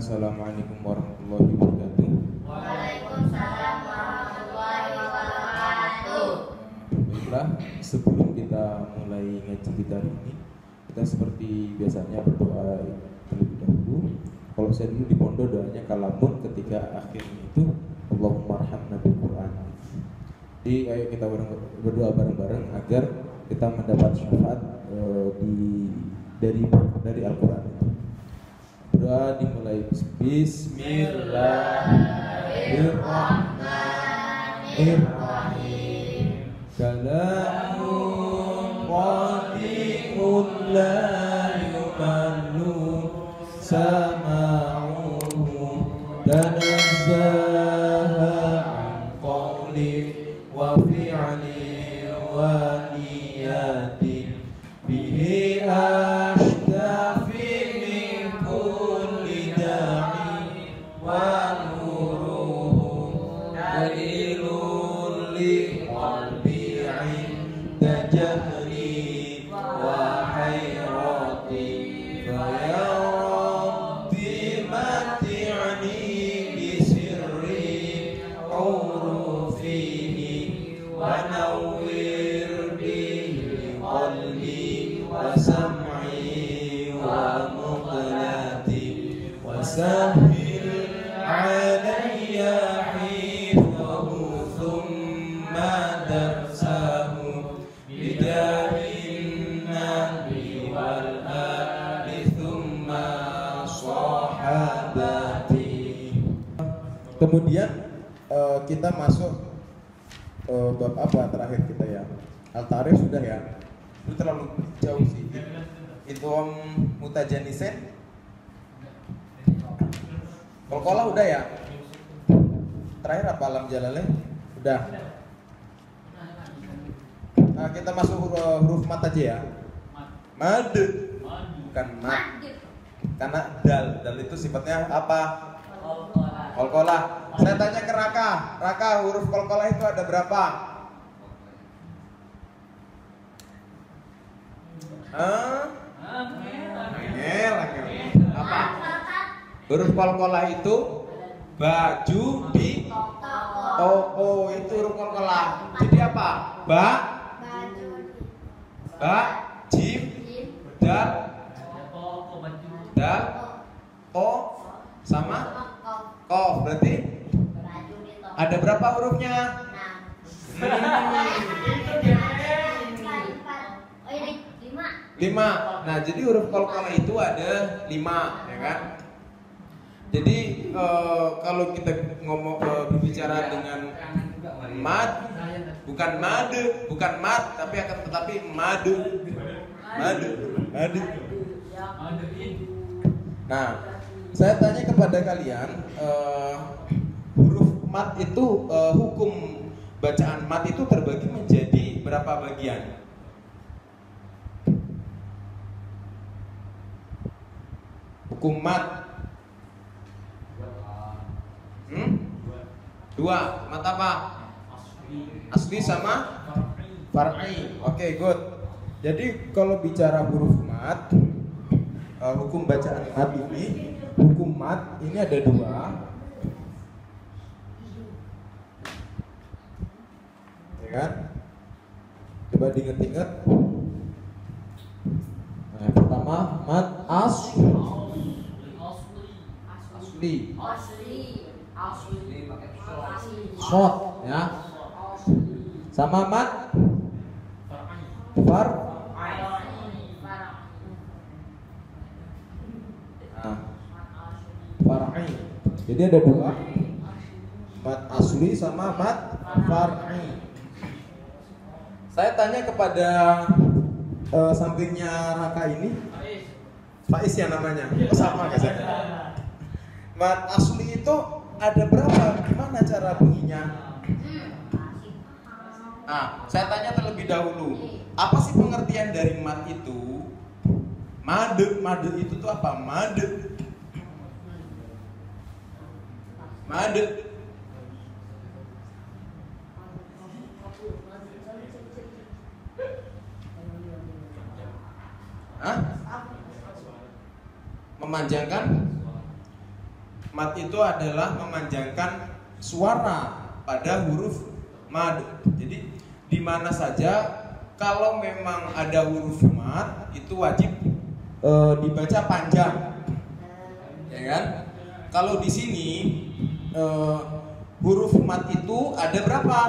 Assalamualaikum warahmatullahi wabarakatuh. Waalaikumsalam warahmatullahi wabarakatuh. Baiklah, sebelum kita mulai ngaji kita hari ini, kita seperti biasanya berdoa terlebih dahulu. Kalau saya dulu di pondok doanya kalamun, ketika akhirnya itu Allahumma arhamna bil Quran. Jadi ayo kita berdoa bareng-bareng agar kita mendapat syafaat dari Al-Quran. Doa dimulai Bismillahirrahmanirrahim. Kalamun qadi'un la yumallu sama'uhu tanazzaha an qawli wa fi'li wa niyati bihi ashtafi min kulli da'i wa nuruhu dalilun li qalbi 'inda jahri wa hayrati fa ya rabbi mati'ni bi sirri urufihi wa nawwir bihi qalbi wa sam'i wa muqlati wa sahhil alayya hifdhahu thumma darsahu bidahin nabi wal ali thumma sahabati. Kemudian kita masuk bab apa terakhir kita ya? Al-Tarikh sudah ya? Itu terlalu jauh sih. Itu Mutajanisen. Qalqalah udah ya? Terakhir apa Alam Jalalain? Udah. Nah, kita masuk huruf mat aja ya. Mad. Bukan mat. Karena dal itu sifatnya apa? Qalqalah. Saya tanya ke Raka. Raka, huruf qalqalah itu ada berapa? Apa? Huruf qalqalah itu baju di toko, itu huruf qalqalah. Jadi apa? Ba, jim, dal, to, sama kof. Berarti ada berapa hurufnya? 5. Nah, jadi huruf qalqalah itu ada 5, ya kan? Jadi kalau kita berbicara dengan mad, bukan made, bukan mat, tapi akan tetapi madu. Nah, saya tanya kepada kalian, huruf mat itu hukum bacaan mat itu terbagi menjadi berapa bagian? Hukum mat 2. Mat apa? Asli sama far'i. Oke, good. Jadi kalau bicara huruf mat, hukum bacaan mat ini, hukum mat ini ada 2. Ya kan? Coba diingat-ingat. Nah, yang pertama mat asli. Short ya. Sama mat far. Nah, far'i. Jadi ada 2. Mat asli sama mat far'i. Saya tanya kepada sampingnya Raka ini, Faiz ya namanya. Sama nggak saya? Mat asli itu ada berapa? Gimana cara bunyinya? Nah, saya tanya terlebih dahulu, apa sih pengertian dari mat itu? Made itu tuh apa? Made. Hah? Memanjangkan Mat itu adalah memanjangkan suara pada huruf mad. Jadi di mana saja kalau memang ada huruf mat itu wajib dibaca panjang, ya kan? Kalau di sini huruf mat itu ada berapa?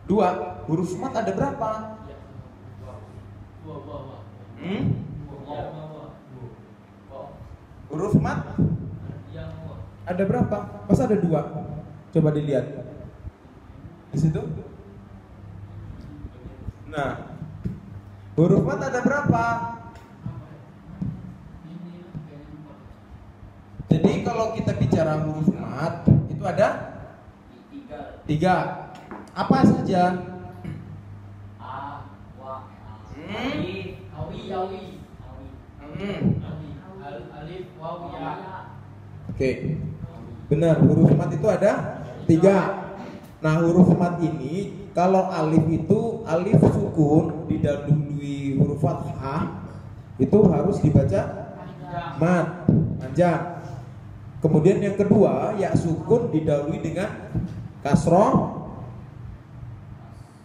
Dua. Huruf mat ada berapa? Huruf mat ada berapa? Masa ada dua? Coba dilihat di situ. Nah, huruf mat ada berapa? Jadi kalau kita bicara huruf mat itu ada tiga. Apa saja? A, wa, alif, waw, ya. Oke, benar. Huruf mat itu ada tiga. Nah, huruf mat ini kalau alif itu alif sukun didahului huruf fathah itu harus dibaca mat panjang. Kemudian yang kedua, ya sukun didahului dengan kasroh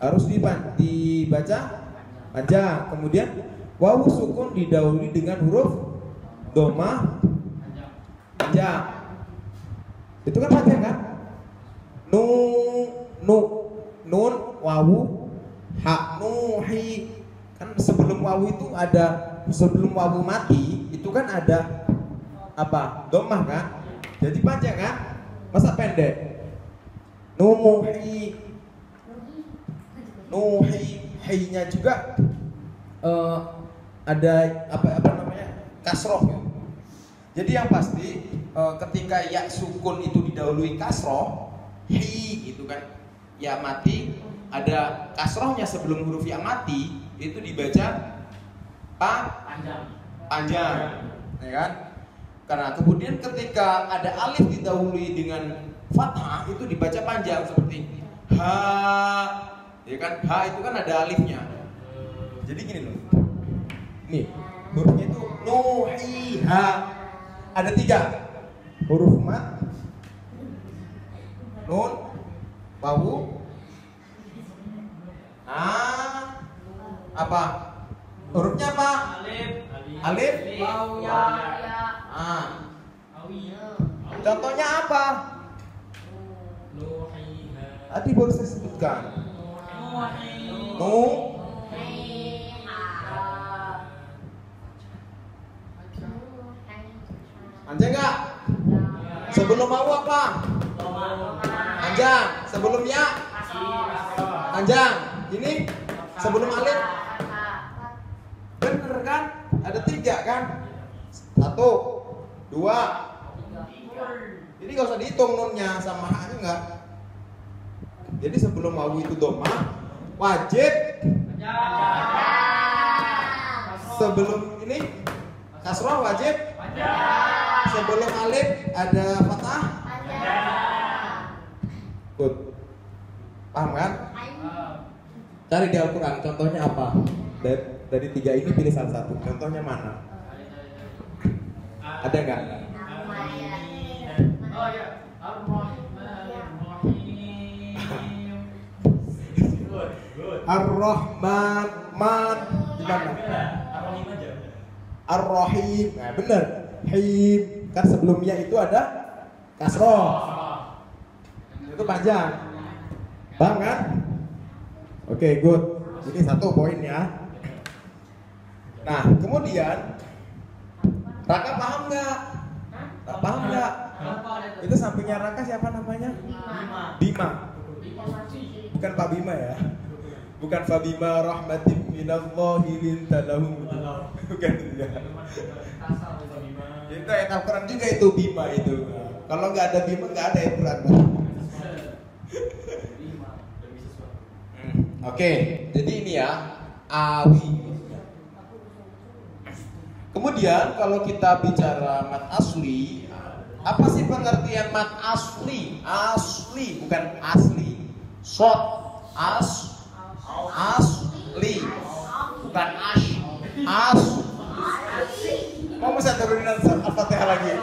harus dibaca panjang. Kemudian wawu sukun didahului dengan huruf domah panjang. Itu kan panjang kan? Nun wawu ha nuhi. Kan sebelum wawu itu ada, sebelum wawu mati itu kan ada apa? Domah kan? Jadi panjang kan? Masa pendek? Nuhi. Hi-nya juga ada apa namanya? Kasroh ya. Jadi yang pasti ketika ya sukun itu didahului kasroh, hi gitu kan, ya mati ada kasrohnya sebelum huruf ya mati itu dibaca panjang, ya kan? Karena kemudian ketika ada alif didahului dengan fathah itu dibaca panjang seperti ha, ya kan? Ha itu kan ada alifnya. Jadi gini loh, nih hurufnya itu nuhiha. Ada tiga huruf mat, nun, wawu, apa? Hurufnya apa? Alif, Waw, ya. Contohnya apa? Tadi baru saya sebutkan. Panjang nggak? Sebelum mau apa? Panjang. Sebelum ya? Panjang. Ini sebelum alif? Bener kan? Ada tiga kan? 1, 2. Jadi nggak usah dihitung nunnya sama h-nya nggak. Jadi sebelum wawu itu domah wajib. Sebelum ini kasroh wajib. Sebelum alif ada fathah. Good. Paham kan? Cari di Al-Quran contohnya apa? Dari tiga ini pilih salah satu. Contohnya mana? Ada nggak? Oh ya, Ar-Rahman, man di mana? Ar-Rahim. Nah, benar. Him. Kan sebelumnya itu ada kasroh. Itu panjang. Paham kan? Oke, good. Ini 1 poin ya. Nah, kemudian Raka paham nggak? Paham nggak? Itu sampingnya Raka siapa namanya? Bima. Bukan Pak Bima ya. Bukan Fabima rahmatim minallahi lintalahum. Bukan ya. Itu ayat Al-Quran juga itu Bima itu. Kalau nggak ada Bima nggak ada ayat Quran. Oke, jadi ini ya awi. Kemudian kalau kita bicara mat asli, apa sih pengertian mat asli? Asli bukan asli. Short asli, bukan as. Mau saya turunin Al-Fatihah lagi?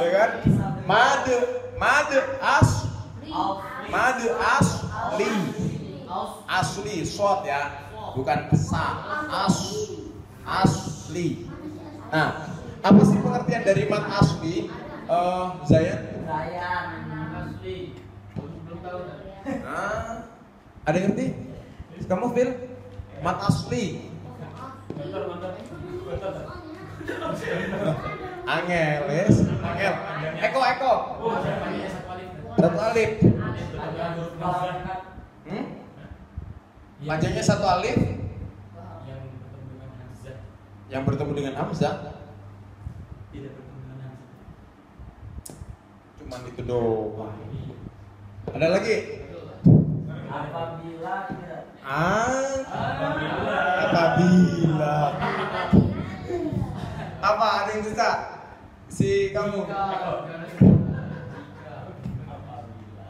Ya kan? Mad asli. Asli short ya, bukan sa. Asli. Nah, apa sih pengertian dari mad asli? Zayan? Asli. Belum tahu. Ada yang ngerti? Kamu Phil? Mad asli. Angel, yes. Angel. Eko. Satu alif. Panjangnya satu alif. Yang bertemu dengan hamzah. Tidak bertemu dengan hamzah. Cuman itu doang. Ada lagi? Apabila tidak. Apabila. Apa ada yang bisa? Si kamu.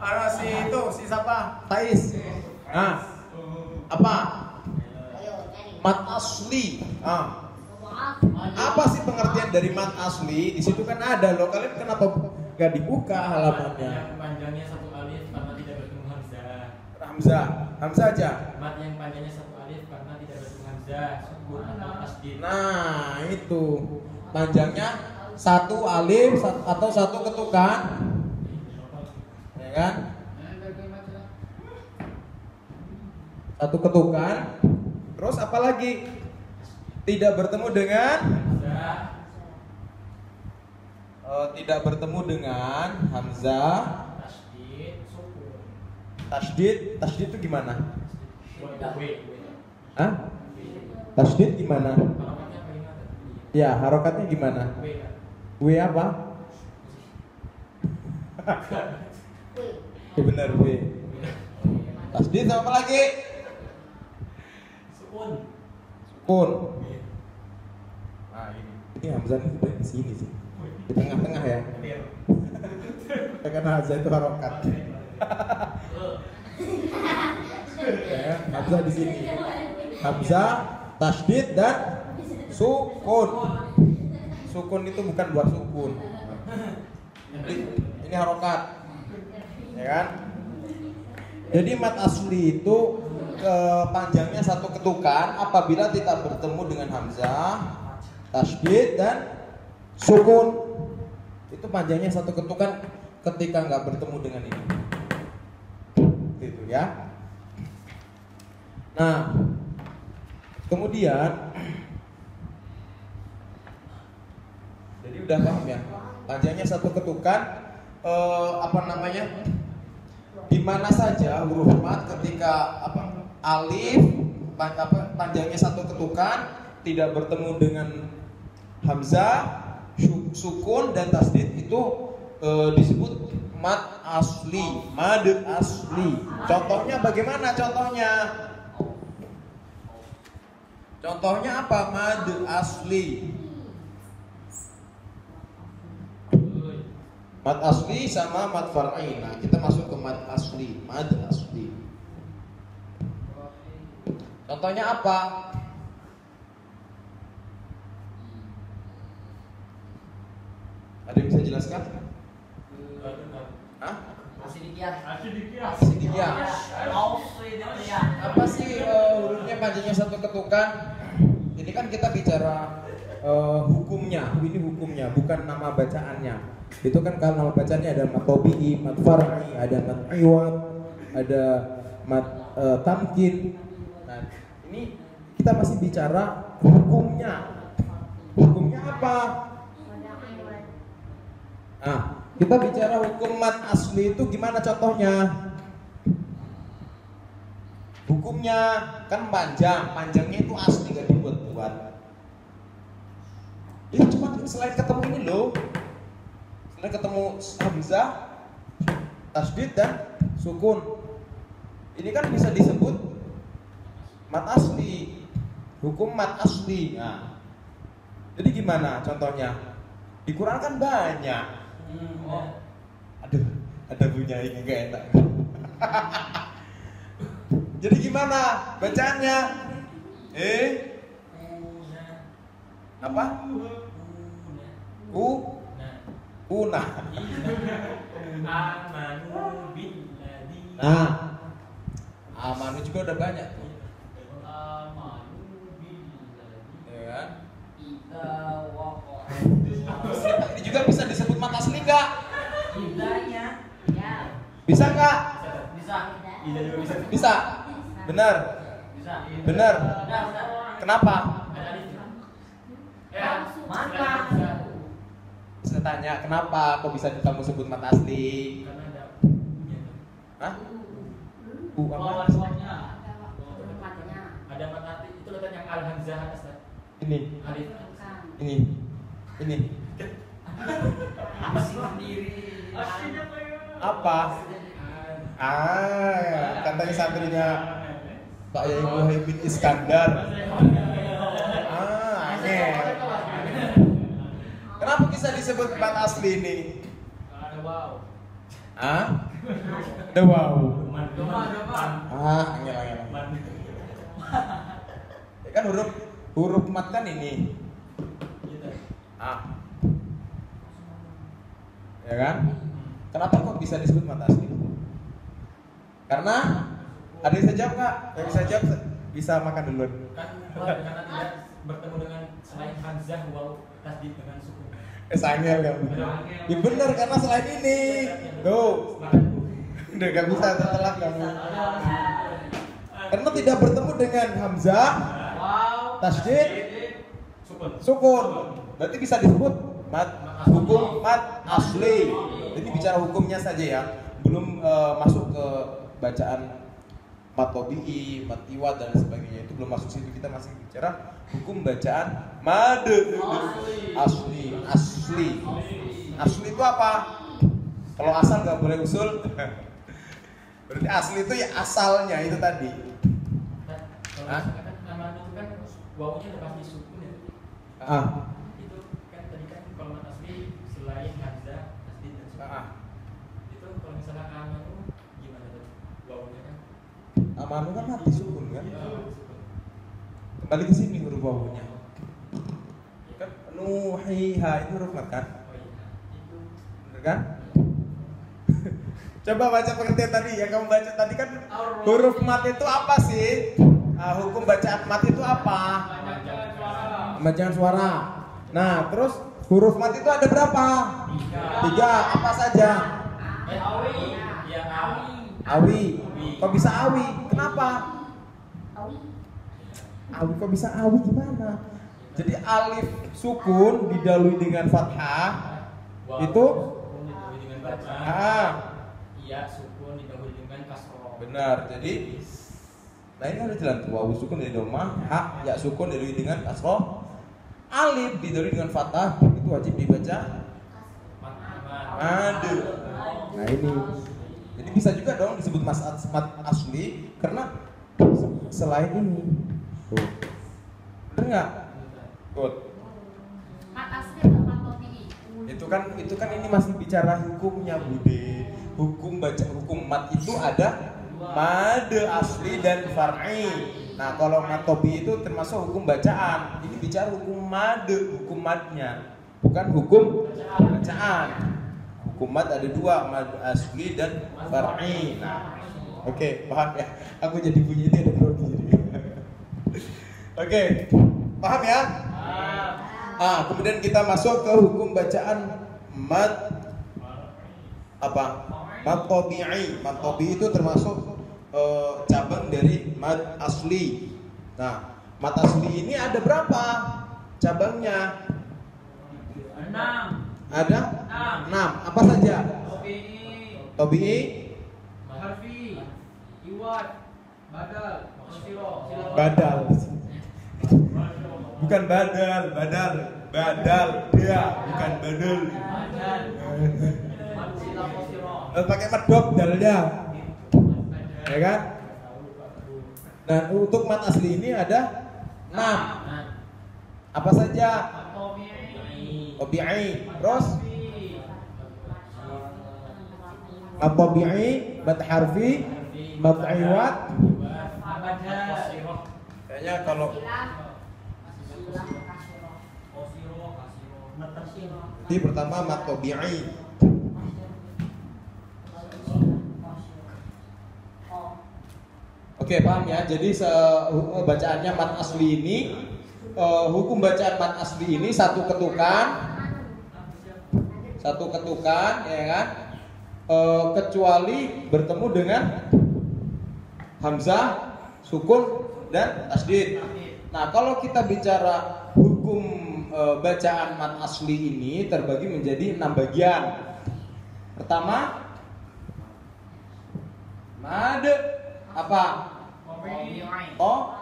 Ada si itu, si siapa? Tais. Nah, apa? Mat asli. Apa sih pengertian dari mat asli? Di situ kan ada loh. Kalian kenapa gak dibuka halamannya? Yang panjangnya satu alif karena tidak bertemu Hamzah aja. Mat yang panjangnya satu alif karena tidak bertemu hamzah, sukun atau tasdid. Nah, itu panjangnya satu alif atau satu ketukan, ya kan? Satu ketukan. Terus apa lagi? Tidak bertemu dengan tidak bertemu dengan hamzah. Tasdid, sukun. Tasdid itu gimana? W. Hah? Tasdid gimana? Harokatnya apa gimana? Ya, harokatnya gimana? W. W apa? Ya benar W. Tasdid sama apa lagi? Sukun. Nah, ini hamzah ini sebenarnya di sini sih. Di tengah-tengah ya. Karena hamzah itu harokat. Ya, hamzah di sini. Hamzah, tasdid dan sukun. Sukun itu bukan buat sukun. Ini harokat. Ya kan? Jadi mat asli itu panjangnya satu ketukan apabila tidak bertemu dengan hamzah, tasdid dan sukun. Itu panjangnya satu ketukan ketika nggak bertemu dengan ini. Itu ya. Nah, kemudian jadi udah paham ya? Panjangnya satu ketukan di mana saja huruf mat ketika alif panjangnya satu ketukan tidak bertemu dengan hamzah, sukun dan tasdid itu disebut mad asli. Contohnya bagaimana contohnya? Contohnya apa? Mad asli. Mad asli sama mad far'i. Nah, kita masuk ke mad asli. Contohnya apa? Ada yang bisa jelaskan? Hah? Asidikiyah. Apa sih hurufnya panjangnya satu ketukan? Ini kan kita bicara hukumnya. Ini hukumnya, bukan nama bacaannya. Itu kan kalau nama bacaannya ada mad tabi'i, mad far'i, ada mad iwad, ada mad tamkin. Nah, ini kita masih bicara hukumnya. Hukumnya apa? Nah, kita bicara hukum mad asli itu gimana contohnya? Hukumnya kan panjangnya itu asli gak dibuat-buat. Ini cuma selain ketemu ini loh. Selain ketemu hamzah, tasdid dan sukun. Ini kan bisa disebut mad asli. Hukum mad asli. Nah, jadi gimana contohnya? Di Quran kan banyak. Ada Aduh, ada bunyi ini gak enak. Jadi gimana bacaannya? Apa? Una. Amanu billadzi. Nah, amanu juga udah banyak tuh. Amanu billadzi. Ya kan? Ita waqa'a. Ini juga bisa disebut mat asli nggak? Idanya. Ya. Bisa nggak? Bisa. Ida juga bisa. Bisa. Benar. Bisa. Benar. Bisa. Kenapa? Ada alif. Mana? Saya tanya, kenapa kok bisa kamu sebut mat asli? Karena ada Hah? Apa? Wawanya. Matanya. Ada mata itu letak yang al hamzah atas tadi. Ini, Alif. ini. Masih sendiri. Apa? Katanya santrinya Pak Yai Muhaimin Iskandar. Aneh. Kenapa bisa disebut mat asli ini? Ada wow. Ada wow. Man. Angel. Ya kan huruf mat kan ini. Ya kan? Kenapa kok bisa disebut mat asli? Karena ada yang bisa jawab nggak? Yang bisa jawab bisa makan duluan. Kan karena tidak bertemu dengan selain hamzah waw tasdid dengan sukun. Sangel kamu. Ya benar karena selain ini. Tuh. Udah gak bisa telat kamu. Karena tidak bertemu dengan hamzah, tasdid, sukun. Berarti bisa disebut hukum mat asli. Jadi bicara hukumnya saja ya, belum masuk ke bacaan mat tabi'i, mat iwad dan sebagainya. Itu belum masuk situ, kita masih bicara hukum bacaan mad asli. Asli itu apa? Kalau asal nggak boleh usul. Berarti asli itu ya asalnya itu tadi. Kalau misalkan amanu itu kan wawunya udah pasti sukun ya. Itu kan tadi kan kalau mat asli selain hamzah tasdid dan sukun. Itu kalau misalnya amanu gimana tuh? Wawunya kan Amanu kan mati sukun kan? sukun. Kembali ke sini huruf wawunya. Kan nuhiha itu huruf mat kan? Oh iya. Itu Bener kan? Coba baca pengertian tadi yang kamu baca tadi kan huruf mat itu apa sih? Hukum bacaan mat itu apa? Bacaan suara. Nah, terus huruf mat itu ada berapa? 3. Apa saja? awi. Ya awi. Awi. Kok bisa awi? Kenapa? Awi kok bisa awi gimana? Jadi alif sukun didahului dengan fathah. Itu didahului dengan bacaan. Iya, sukun didahului dengan kasroh. Benar. Jadi nah ini udah jelas tuh, wawu sukun dari domah, hak ya sukun didahului dengan kasroh, alif didahului dengan fathah, itu wajib dibaca mad. Nah ini, jadi bisa juga dong disebut mat asli karena selain ini, tuh, bener nggak? Good. Mat asli atau mat tabi'i? Itu kan ini masih bicara hukumnya Bude. Hukum mat itu ada mad asli dan far'i. Nah, kalau mat tabi'i itu termasuk hukum bacaan. Ini bicara hukum madnya, bukan hukum bacaan. Hukum mad ada 2, mad asli dan far'i. Nah, oke, paham ya? Aku jadi bunyi ini ada grogi. Oke, paham ya? Kemudian kita masuk ke hukum bacaan mad apa? Mad tabi'i. Mad tabi'i itu termasuk cabang dari mad asli. Nah, mad asli ini ada berapa cabangnya? 6. Ada 6. Apa saja? Tabi'i, harfi, iwad, badal, badal. Bukan badal, dia bukan badal. Pakai madhab dalnya, ya kan? Nah, untuk mat asli ini ada 6. Apa saja? Tabi'i, terus mat tabi'i, mat harfi, mat iwad. Kayaknya kalau di pertama mat tabi'i. Oke, paham ya. Jadi bacaannya mat asli ini, hukum bacaan mat asli ini satu ketukan, ya kan? Kecuali bertemu dengan hamzah, sukun dan tasdid. Nah, kalau kita bicara hukum bacaan mat asli ini terbagi menjadi 6 bagian. Pertama, mad apa? Oh.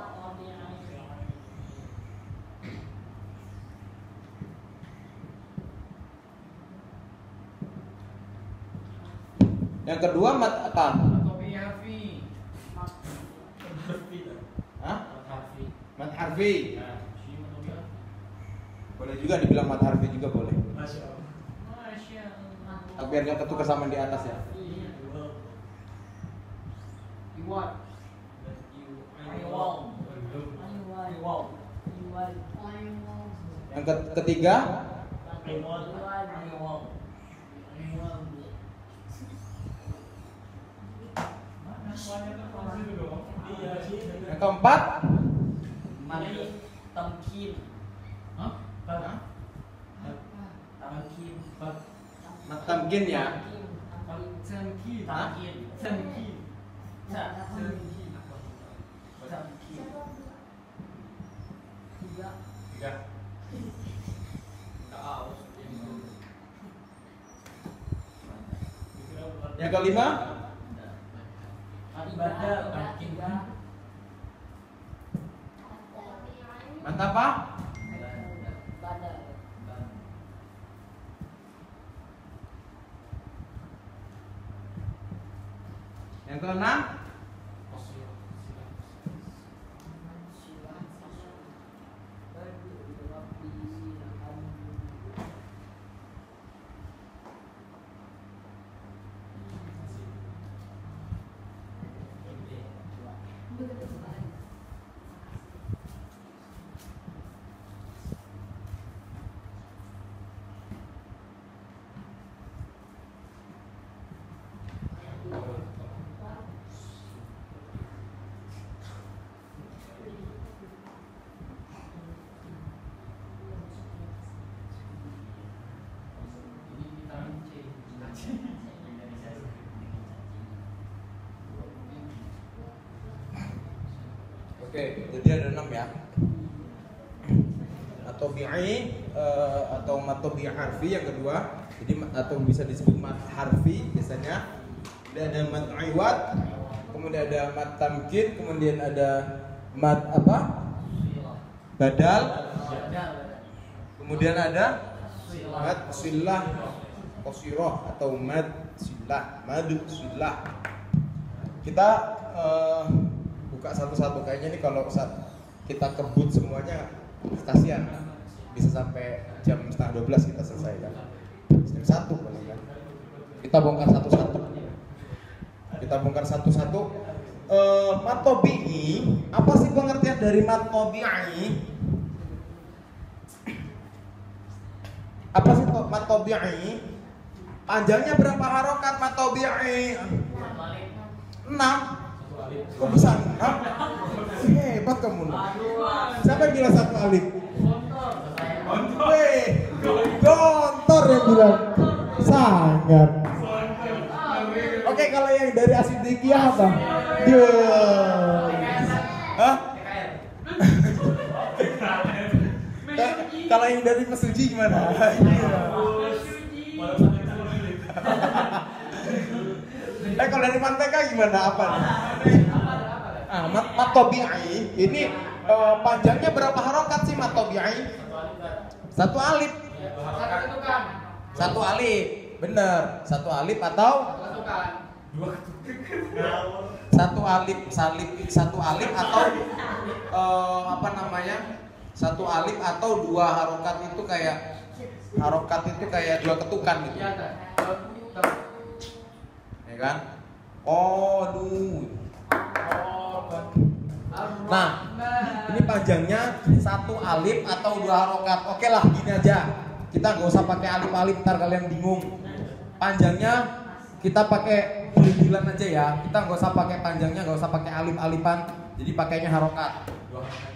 Yang kedua mat apa? Hah? Mat harfi. Boleh juga dibilang mat harfi juga boleh. Biar nggak ketukar sama di atas ya. Yang ketiga yang keempat tamkin. tamkin ya. Yang kelima mat apa? Yang keenam Oke, jadi ada 6 ya. At-tabi'i atau mat tabi'i harfi yang kedua. Jadi atau bisa disebut mat harfi biasanya. Dan ada mat iwad, kemudian ada mat tamkin, kemudian ada mat apa? Badal. Kemudian ada mat silah qasirah atau mad silah. Kita buka satu-satu, kayaknya nih kalau kita kebut semuanya kasihan, bisa sampai jam 11:30 kita selesaikan. Jam 1 paling kan. Kita bongkar satu-satu. Mat tabi'i, apa sih pengertian dari mat tabi'i? Apa sih mat tabi'i? Panjangnya berapa harokat mat tabi'i? 6. Kok bisa 6? Hebat kamu. Siapa yang bilang 1 alif? Gontor yang bilang. Sangat. Oke, kalau yang dari Asidikiyah apa? Hah? Kalau yang dari Mesuji gimana? Kalau dari Manteka gimana? Apa? Mat tabi'i ini panjangnya berapa harokat sih mat tabi'i? 1 alif. 1 alif, bener. 1 alif atau 1 alif salib, 1 alif atau apa namanya? 1 alif atau 2 harokat itu kayak 2 ketukan gitu. Ya kan? Qalu. Nah, ini panjangnya 1 alif atau 2 harokat. Oke lah, gini aja. Kita nggak usah pakai alif-alif, ntar kalian bingung. Panjangnya kita pakai bulan aja ya. Kita nggak usah pakai panjangnya, nggak usah pakai alif-alifan. Jadi pakainya harokat.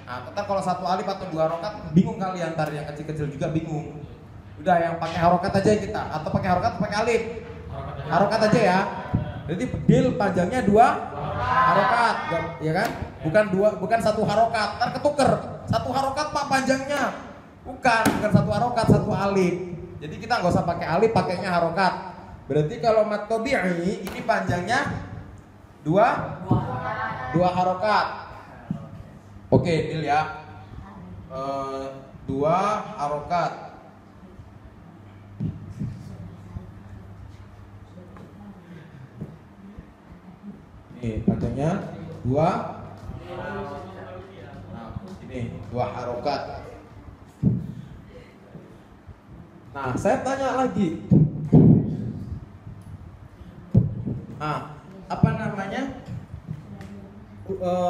Nah, ntar kalau 1 alif atau 2 harokat, bingung kalian. Ntar yang kecil-kecil juga bingung. Udah, yang pakai harokat aja kita. Atau pakai harokat atau pakai alif? Harokat aja ya. Jadi bedil panjangnya 2 harokat, ya kan? Bukan 1 harokat. Ntar ketuker. 1 harokat Pak panjangnya. Bukan 1 harokat, 1 alif. Jadi kita nggak usah pakai alif, pakainya harokat. Berarti kalau mat tabi'i ini panjangnya 2 harokat. Oke, Dil ya. 2 harokat. Ini panjangnya 2. Nah, ini 2 harokat. Nah, saya tanya lagi. Nah, apa namanya?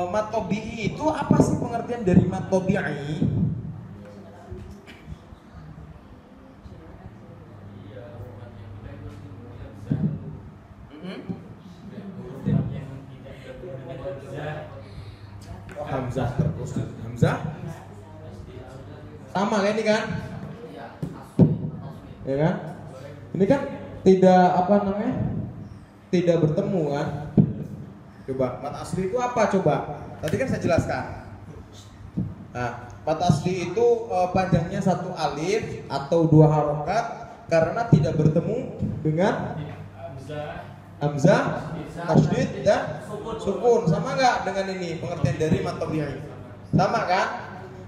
Mat tabi'i itu apa sih pengertian dari mat tabi'i? Hamzah terus Hamzah sama kayak ini kan? Ya kan? Ini kan tidak apa namanya? Tidak bertemu kan? Coba mat asli itu apa coba? Tadi kan saya jelaskan. Nah, mat asli itu panjangnya 1 alif atau 2 harokat karena tidak bertemu dengan hamzah, tasydid dan sukun. Sama nggak dengan ini pengertian dari mat tabi'i? Sama kan?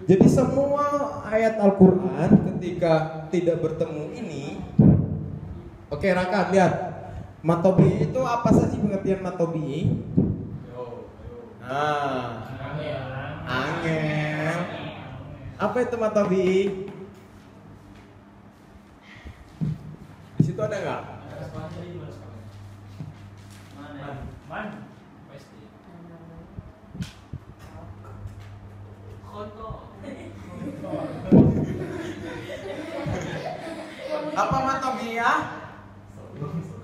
Jadi semua ayat Al-Quran ketika tidak bertemu ini, oke Raka lihat mat tabi'i itu apa saja pengertian mat tabi'i? Nah, angel. Apa itu mat tabi'i? Di situ ada nggak? Apa mat tabi'iyah?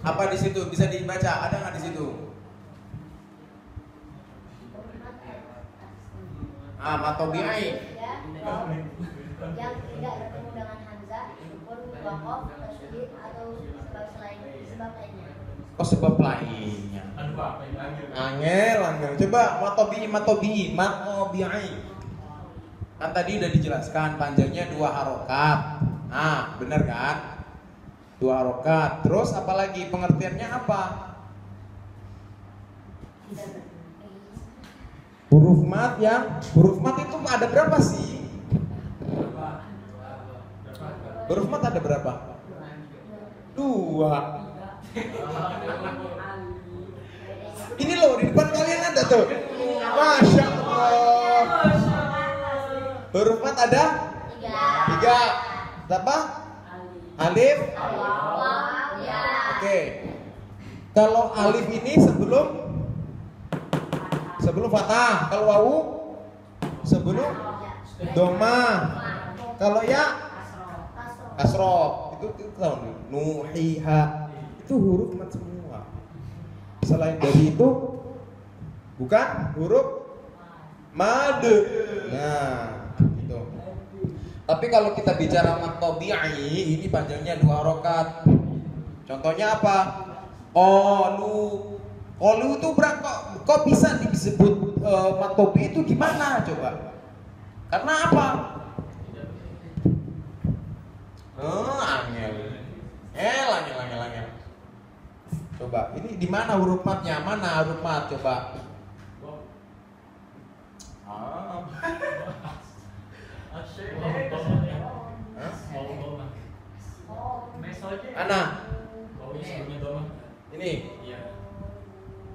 Apa di situ bisa dibaca? Ada nggak di situ? Mat tabi'i yang tidak bertemu dengan hamzah, sukun, waqaf, tasydid atau sebab lainnya. Oh, sebab lainnya. Angel. Coba mat tabi'i. Kan tadi udah dijelaskan panjangnya 2 harokat. Nah, benar kan? 2 harokat. Terus apalagi pengertiannya apa? Huruf mat itu ada berapa sih? Huruf mat ada berapa? 2. Ini loh di depan kalian ada tuh. Masya Allah. Huruf mat ada 3. Berapa? Alif. Oke. Kalau alif ini sebelum fathah. Kalau wawu sebelum dhamma. Kalau ya kasroh. Itu tahu nih. Nuhiha. Itu huruf mat semua. Selain dari itu bukan huruf mad. Nah, gitu. Tapi kalau kita bicara mat tabi'i, ini panjangnya 2 harokat. Contohnya apa? Qalu itu berapa? Kok bisa disebut mat tabi'i itu gimana coba? Karena apa? Angel. Coba, ini di mana huruf matnya? Mana huruf mat coba? Ana. Ini.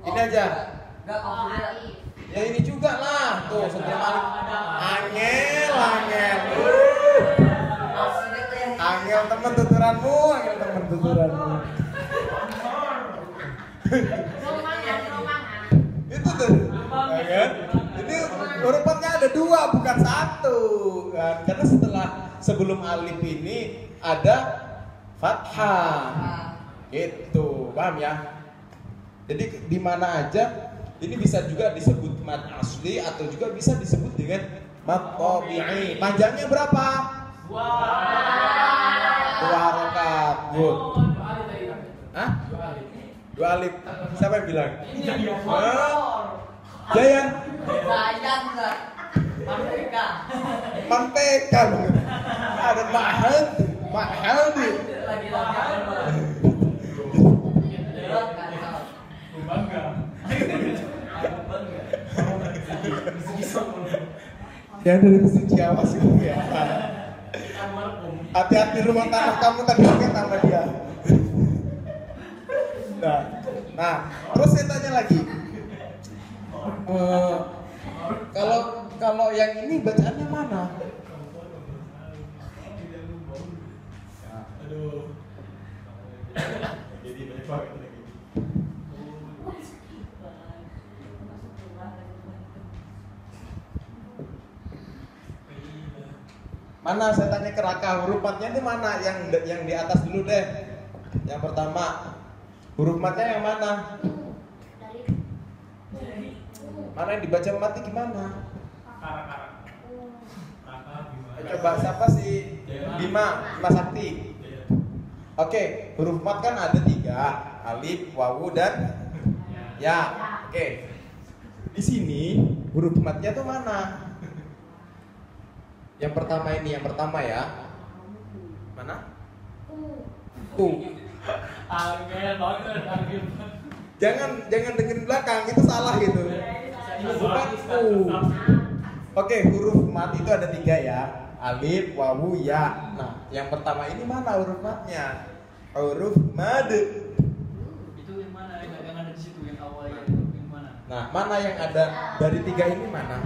Ini aja. Ya ini juga lah. Tuh sebelum alif. Angel. Angel teman tuturanmu. Romangan. Itu tuh, ya kan? Ini huruf matnya ada dua, bukan satu, kan? Karena sebelum alif ini ada fathah, gitu, paham ya? Jadi di mana aja ini bisa juga disebut mad asli atau juga bisa disebut dengan mad tabi'i. Panjangnya berapa? 2 harokat. Good. Hah? 2 alif. Siapa yang bilang? Jayan. Manteka. Ada mahal. Yang dari mesin Jawa sih ya. Hati-hati rumah tanah kamu tadi pakai tambah dia. Nah, terus saya tanya lagi. Kalau yang ini bacaannya mana? Aduh. Jadi banyak banget lagi. Mana saya tanya ke Raka, huruf matnya ini mana? Yang di atas dulu deh. Yang pertama, huruf matnya yang mana? Mana yang dibaca mati gimana? Coba siapa sih? Bima Sakti. Oke, huruf mat kan ada 3, alif, wawu dan ya. Oke. Di sini huruf matnya tuh mana? Yang pertama ini, yang pertama ya. Mana? Jangan dengerin belakang, itu salah gitu. Bukan Oke, huruf mat itu ada 3 ya. Alif, wawu, ya. Nah, yang pertama ini mana huruf matnya? Huruf mad. Itu yang mana? Yang ada di situ yang awalnya yang mana? Nah, mana yang ada dari 3 ini mana?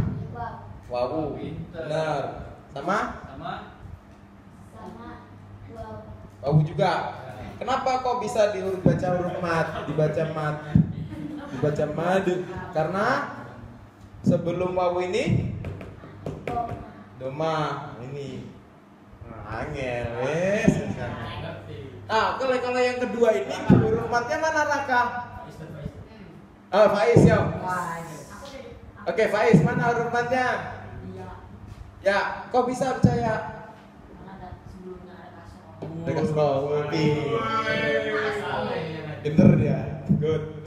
Wawu. Benar. Sama wawu juga. Kenapa kok bisa dibaca huruf mat? Dibaca mad. Karena sebelum wawu ini doma ini. Nah, angel wes. Nah, kalau yang kedua ini huruf matnya mana Raka? Faiz ya. Oke, Faiz, mana huruf matnya? Ya, kok bisa percaya? Ada kasroh. Bener dia. Good.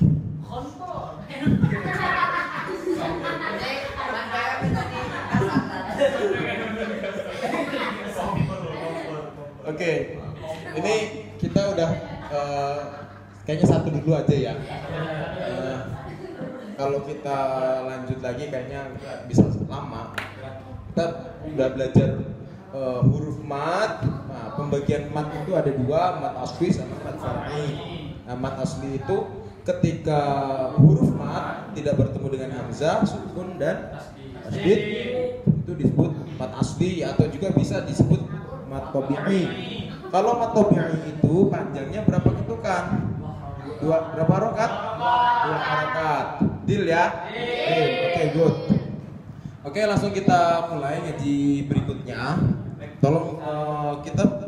Oke. Ini kita udah kayaknya satu dulu aja ya. Kalau kita lanjut lagi kayaknya bisa lama. Kita udah belajar huruf mat. Nah, pembagian mat itu ada 2, mat asli sama mat far'i. Nah, mat asli itu ketika huruf mat tidak bertemu dengan hamzah, sukun dan tasdid, itu disebut mat asli atau juga bisa disebut mat tabi'i. Kalau mat tabi'i itu panjangnya berapa ketukan? Berapa harokat? 2 harokat. Deal ya? Deal. Oke, good. Oke, langsung kita mulai ngaji berikutnya. Tolong kita